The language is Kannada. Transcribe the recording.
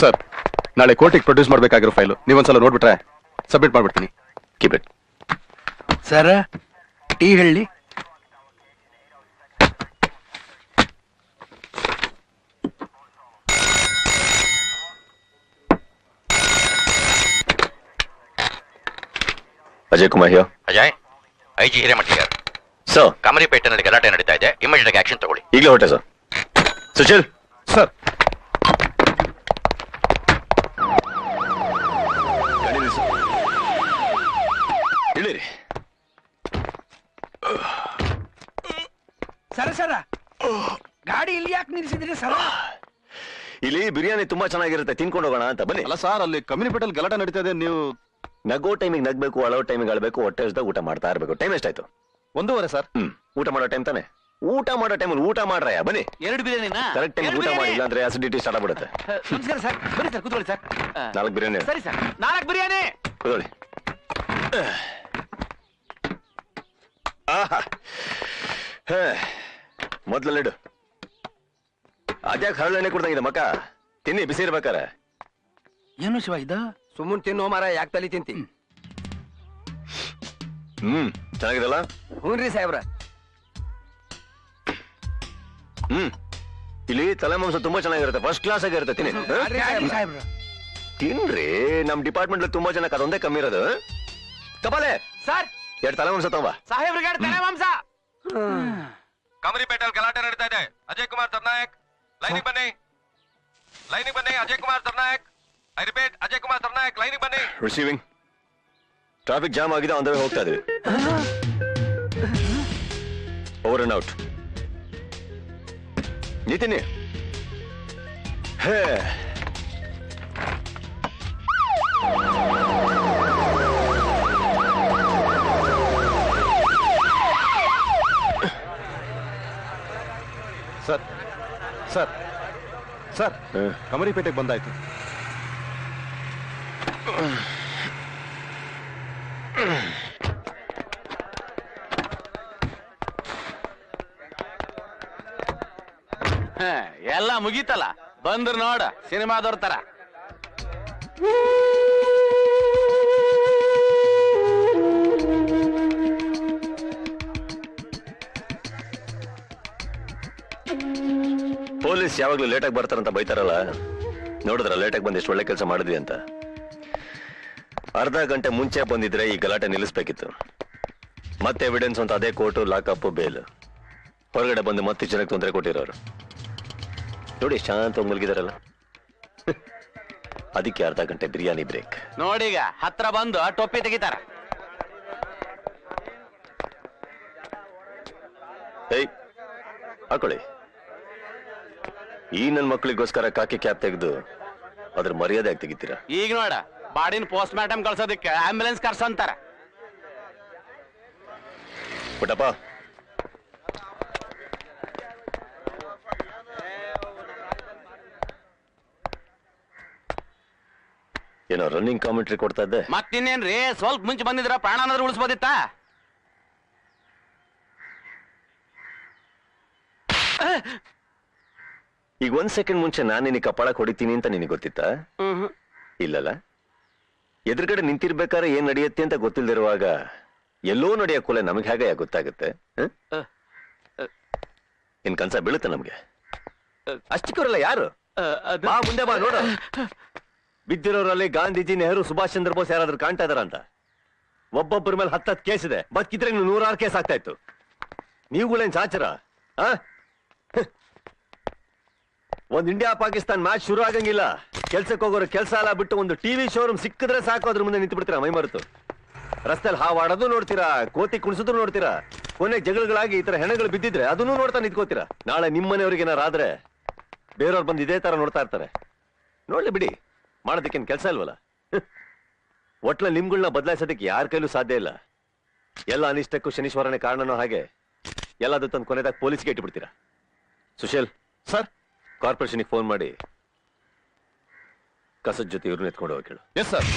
ಸರ್, ನಾಳೆ ಕೋರ್ಟಿಗೆ ಪ್ರೊಡ್ಯೂಸ್ ಮಾಡಬೇಕಾಗಿರೋ ಫೈಲು ನೀವೊಂದ್ಸಲ ನೋಡ್ಬಿಟ್ರೆ ಸಬ್ಮಿಟ್ ಮಾಡ್ಬಿಡ್ತೀನಿ. Keep it. ಸರ್, ಟೀ ಹೇಳಿ. Ajay Kumar here. Ajay, IG Hiremath here. Sir, ಕಮರಿಪೇಟೆನಲ್ಲಿ ಗಲಾಟೆ ನಡೀತಾ ಇದೆ, ಇಮಿಡಿಯೇಟ್ ಆಕ್ಷನ್ ತಗೊಳ್ಳಿ. ಈಗಲೇ ಹೊರಟೆ ಸರ್. ಸುಶೀಲ್ ಸರ್, ಹೇಳಿರಿ. ಸರ ಗಾಡಿ ಇಲ್ಲಿ ಯಾಕೆ ನಿಲ್ಸಿದ್ರಿ ಸರ? ಇಲ್ಲಿ ಬಿರಿಯಾನಿ ತುಂಬಾ ಚೆನ್ನಾಗಿರುತ್ತೆ, ತಿನ್ಕೊಂಡು ಹೋಗೋಣ ಅಂತ ಬನ್ನಿ. ಅಲ್ಲ ಸರ್, ಅಲ್ಲಿ ಕಮ್ಯುನಿಪೇಟಲ್ ಗಲಾಟೆ ನಡೀತಾ ಇದೆ. ನೀವು ನಗೋ ಟೈಮಿಗೆ ನಗ್ಬೇಕು, ಅಳೋ ಟೈಮಿಗೆ ಅಳಬೇಕು, ಹೊಟ್ಟೆ ಹಸ್ದಾಗ ಊಟ ಮಾಡ್ತಾ ಇರಬೇಕು. ಟೈಮ್ ಎಷ್ಟಾಯ್ತು? 1:15 ಸರ್. ಊಟ ಮಾಡೋ ಟೈಮ್ ತಾನೆ. ಊಟ ಮಾಡೋ ಟೈಮಲ್ಲಿ ಊಟ ಮಾಡ್ರಯ್ಯ, ಬನ್ನಿ. 2 ಬಿರಿಯಾನಿನಾ? ಕರೆಕ್ಟ್ ಟೈಮ್ ಊಟ ಮಾಡಿ, ಇಲ್ಲಾಂದ್ರೆ ಅಸಿಡಿಟಿ ಸ್ಟಾರ್ಟ್ ಆಗ್ಬಿಡುತ್ತೆ. ನಮಸ್ಕಾರ ಸರ್, ಬನ್ನಿ ಸರ್, ಕೂತ್ಕೊಳ್ಳಿ ಸರ್. 4 ಬಿರಿಯಾನಿ. ಸರಿ ಸರ್, 4 ಬಿರಿಯಾನಿ. ಕೂತ್ಕೊಳ್ಳಿ. ಮೊದ್ಲೆಡು ಅದ್ಯಾಕೆ ಹರಳೆಣ್ಣೆ ಕೊಡ್ದಂಗಿದೆ ಮಕ್ಕ? ತಿನ್ನಿ, ಬಿಸಿ ಇರ್ಬೇಕಾರೆ. ಏನು ಶಿವ ಇದು? ಸುಮ್ಮನ್ ತಿನ್ನೋ ಮಾರ, ಯಾಕೆ ತಲಿ ತಿಂತಿ? ಚೆನ್ನಾಗಿದಲ್ಲ? ಹ್ಞೂನ್ರಿ ಸಾಹೇಬ್ರ. ಇಲ್ಲಿ ತಲೆ ಮಾಂಸ ತುಂಬಾ ಚೆನ್ನಾಗಿರುತ್ತೆ, ಫಸ್ಟ್ ಕ್ಲಾಸ್ ಆಗಿರುತ್ತೆ. ತಿನ್ನಿ. ಸಾಹೇಬ್ರ ತಿನ್ರಿ, ನಮ್ ಡಿಪಾರ್ಟ್ಮೆಂಟ್ ತುಂಬಾ ಜನಕ್ಕೆ ಅದೊಂದೇ ಕಮ್ಮಿ ಇರೋದು. ಕಪಾಲೆ ಸರ್, 2 ತಲೆ ಮಾಂಸ ತಗೊಂಬ. ಸಾಹೇಬ್ರಿಗೆ ತಲೆ ಮಾಂಸ. ಕಮರಿಪೇಟೆಯಲ್ಲಿ ಗಲಾಟೆ ನಡೀತಾ ಇದೆ. ಅಜಯ್ ಕುಮಾರ್ ಸರ್ನಾಯಕ್, ಲೈನಿಗೆ ಬನ್ನಿ. ಲೈನಿಗೆ ಬನ್ನಿ, ಅಜಯ್ ಕುಮಾರ್ ಸರ್ನಾಯಕ್. ಐ ರಿಪೀಟ್, ಅಜಯ್ ಕುಮಾರ್ ಸರ್ನಾಯಕ್, ಲೈನಿಗೆ ಬನ್ನಿ. ರಿಸೀವಿಂಗ್. ಟ್ರಾಫಿಕ್ ಜಾಮ್ ಆಗಿದೆ, ಆನ್ ದ ವೇ ಹೋಗ್ತಾ ಇದೀವಿ. Over and out. ನಿತಿನಿ. ಹೇ, ಸರ್ ಸರ್ ಸರ್, ಕಮರಿಪೇಟೆಗೆ ಬಂದಾಯ್ತು. ಎಲ್ಲ ಮುಗೀತಲ್ಲ, ಬಂದ್ರು ನೋಡ ಸಿನಿಮಾದವ್ರ ತರ. ಪೊಲೀಸ್ ಯಾವಾಗ್ಲೂ ಲೇಟಾಗಿ ಬರ್ತಾರಂತ ಬೈತಾರಲ್ಲ, ನೋಡಿದ್ರ ಲೇಟಾಗಿ ಬಂದು ಎಷ್ಟು ಒಳ್ಳೆ ಕೆಲಸ ಮಾಡಿದ್ವಿ ಅಂತ. ಅರ್ಧ ಗಂಟೆ ಮುಂಚೆ ಬಂದಿದ್ರೆ ಈ ಗಲಾಟೆ ನಿಲ್ಲಿಸ್ಬೇಕಿತ್ತು. ಮತ್ತೆ ಎವಿಡೆನ್ಸ್ ಅಂತ ಅದೇ ಕೋರ್ಟು, ಲಾಕಪ್, ಬೇಲ್. ಹೊರಗಡೆ ಬಂದು ಮತ್ತೆ ಜನಕ್ಕೆ ತೊಂದರೆ ಕೊಟ್ಟಿರೋರು ನೋಡಿ, ಶಾಂತ ಮಲಗಿದಾರಲ್ಲ. ಅದಕ್ಕೆ ಅರ್ಧ ಗಂಟೆ ಬಿರಿಯಾನಿ ಬ್ರೇಕ್. ನೋಡೀಗ ಹತ್ರ ಬಂದು ಟೊಪ್ಪಿ ತೆಗಿತಾರ. ಏಯ್, ಹಾಕೊಳ್ಳಿ. ಈ ನನ್ ಮಕ್ಳಿಗೋಸ್ಕರ ಕಾಕಿ ಕ್ಯಾಪ್ ತೆಗೆದು ಅದ್ರ ಮರ್ಯಾದೆ ಆಗಿ ತೆಗಿತೀರಾ? ಈಗ ನೋಡ, ಬಾಡಿನ ಪೋಸ್ಟ್ ಮಾರ್ಟಮ್ ಕಳ್ಸೋದಕ್ಕೆ ಆಂಬ್ಯುಲೆನ್ಸ್ ಕರ್ಸಂತಾರ. ಪುಟ್ಟಪ್ಪ, ಏನೋ ರನ್ನಿಂಗ್ ಕಾಮೆಂಟ್ರಿ ಕೊಡ್ತಾ ಇದ್ದೆ. ಮತ್ತಿನ್ನೇನ್ರಿ, ಸ್ವಲ್ಪ ಮುಂಚೆ ಬಂದಿದ್ರ ಪ್ರಾಣನಾದ್ರೂ ಉಳಿಸ್ಬೋದಿತ್ತ? ಈಗ 1 ಸೆಕೆಂಡ್ ಮುಂಚೆ ನಾನು ನಿನಗೆ ಕಪಾಳಕ್ಕೆ ಹೊಡಿತೀನಿ ಅಂತ ನಿನಗೆ ಗೊತ್ತಿತ್ತಾ? ಇಲ್ಲಲ್ಲ. ಎದುರುಗಡೆ ನಿಂತಿರ್ಬೇಕಾದ್ರೆ ಏನ್ ನಡೆಯುತ್ತೆ ಅಂತ ಗೊತ್ತಿಲ್ದಿರುವಾಗ ಎಲ್ಲೋ ನಡೆಯೋ ಕೊಲೆ ನಮಗೆ ಹೇಗೆ ಗೊತ್ತಾಗುತ್ತೆ? ಇನ್ ಕನ್ಸ ಬೀಳುತ್ತೆ ನಮ್ಗೆ. ಅಷ್ಟಕ್ಕವರೆಲ್ಲ ಯಾರು? ಬಾ ಮುಂದೆ ಬಾ, ನೋಡು. ಬಿದ್ದಿರೋರಲ್ಲಿ ಗಾಂಧೀಜಿ, ನೆಹರು, ಸುಭಾಷ್ ಚಂದ್ರ ಬೋಸ್ ಯಾರಾದ್ರೂ ಕಾಣ್ತಾ ಇದಾರ ಅಂತ? ಒಬ್ಬೊಬ್ಬರ ಮೇಲೆ 10 ಕೇಸ್ ಇದೆ. ಬದುಕಿದ್ರೆ 106 ಕೇಸ್ ಆಗ್ತಾ ಇತ್ತು. ನೀವುಗಳೇನ್ ಸಾಚರ? ಒಂದ್ ಇಂಡಿಯಾ ಪಾಕಿಸ್ತಾನ್ ಮ್ಯಾಚ್ ಶುರು ಆಗಂಗಿಲ್ಲ. ಕೆಲ್ಸಕ್ಕೆ ಹೋಗೋರು ಕೆಲಸ ಎಲ್ಲ ಬಿಟ್ಟು ಒಂದು ಟಿವಿ ಶೋರೂಮ್ ಸಿಕ್ಕಿದ್ರೆ ಸಾಕು, ಅದ್ರ ಮುಂದೆ ನಿಂತು ಬಿಡ್ತೀರಾ ಮೈ ಮರೆತು. ರಸ್ತೆಯಲ್ಲಿ ಹಾವಾಡೋದು ನೋಡ್ತೀರಾ, ಕೋತಿ ಕುಣಿಸೋದು ನೋಡ್ತೀರಾ. ಕೊನೆಗೆ ಜಗಳಗಳಾಗಿ ಈ ತರ ಹೆಣಗಳು ಬಿದ್ದಿದ್ರೆ ಅದನ್ನು ನೋಡ್ತಾ ನಿಂತ್ಕೋತೀರಾ. ನಾಳೆ ನಿಮ್ಮನೆಯವ್ರಿಗೆ ಏನಾರ ಆದ್ರೆ ಬೇರೆಯವ್ರು ಬಂದು ಇದೇ ತರ ನೋಡ್ತಾ ಇರ್ತಾರೆ. ನೋಡ್ಲಿ ಬಿಡಿ, ಮಾಡೋದಕ್ಕೇನು ಕೆಲಸ ಇಲ್ವಲ್ಲ. ಒಟ್ಲ ನಿಮ್ಗಳನ್ನ ಬದಲಾಯಿಸೋದಕ್ಕೆ ಯಾರ ಕೈಲೂ ಸಾಧ್ಯ ಇಲ್ಲ. ಎಲ್ಲ ಅನಿಷ್ಟಕ್ಕೂ ಶನೀಶ್ವರನೇ ಕಾರಣನೋ ಹಾಗೆ ಎಲ್ಲದೂ ತಂದು ಕೊನೆದಾಗ ಪೊಲೀಸ್ಗೆ ಇಟ್ಬಿಡ್ತೀರಾ. ಸುಶೀಲ್ ಸರ್, ಕಾರ್ಪೊರೇಷನ್ಗೆ ಫೋನ್ ಮಾಡಿ ಕಸದ ಜೊತೆ ಇವ್ರನ್ನ ಎತ್ಕೊಂಡು ಹೋಗಿ ಕೇಳು. Yes sir.